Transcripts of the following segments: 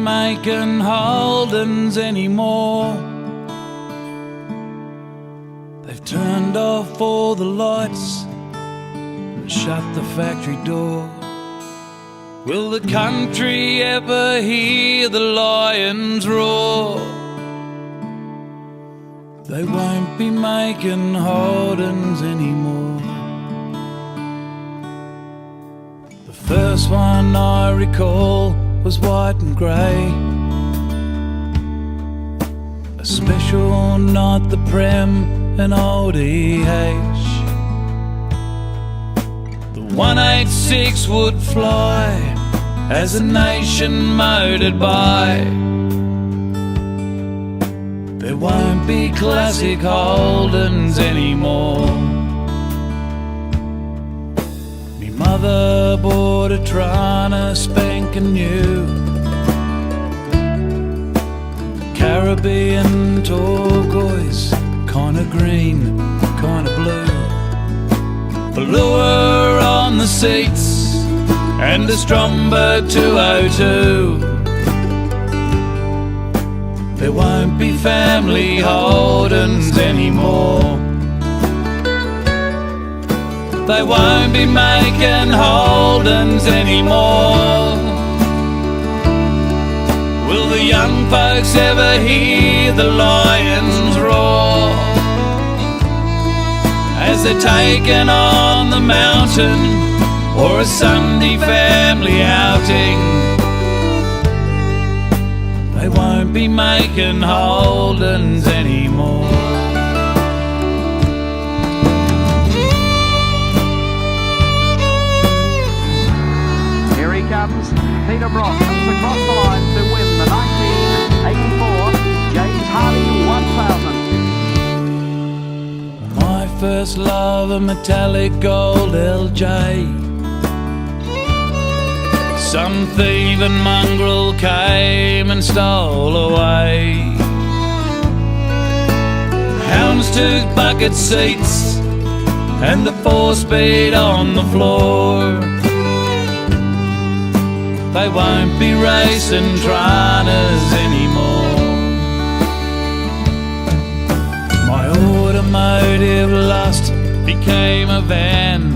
making Holdens anymore. They've turned off all the lights and shut the factory door. Will the country ever hear the lions roar? They won't be making Holdens anymore. The first one I recall was white and grey, a special, not the Prem, an old EH. The 186 would fly as a nation motored by. There won't be classic Holdens anymore. Me mother bought a Trana spanking new, Caribbean turquoise, kinda green, kinda blue. Velour on the seats and a Stromberg 202. There won't be family Holdens anymore. They won't be making Holdens anymore. Will the young folks ever hear the lions roar as they're taken on the mountain or a Sunday family outing? They won't be making Holdens anymore. Here he comes, Peter Brock comes across the line to win the 1984 James Hardy 1000. My first love, a metallic gold LJ. Some thieving mongrel came and stole away. Houndstooth bucket seats and the 4-speed on the floor. They won't be racing Tranas anymore. My automotive lust became a van.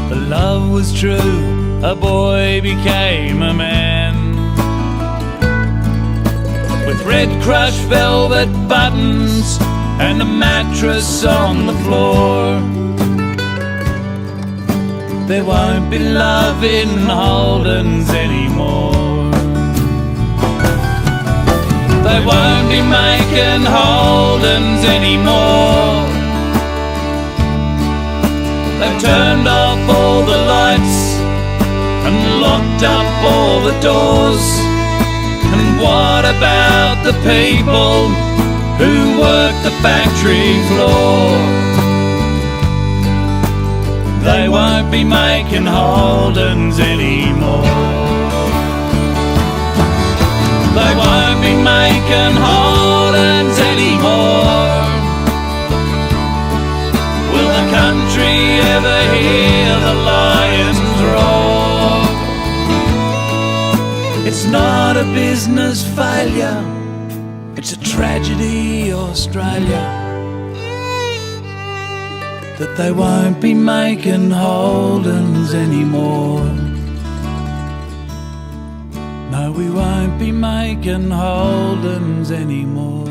The love was true, a boy became a man. With red crushed velvet buttons and a mattress on the floor. There won't be love in Holdens anymore. They won't be making Holdens anymore. They've turned off all the lights and locked up all the doors. And what about the people who work the factory floor? They won't be making Holdens anymore. They won't be making Holdens anymore. Will the country ever hear the lions roar? It's not a business failure, it's a tragedy, Australia, that they won't be making Holdens anymore. No, we won't be making Holdens anymore.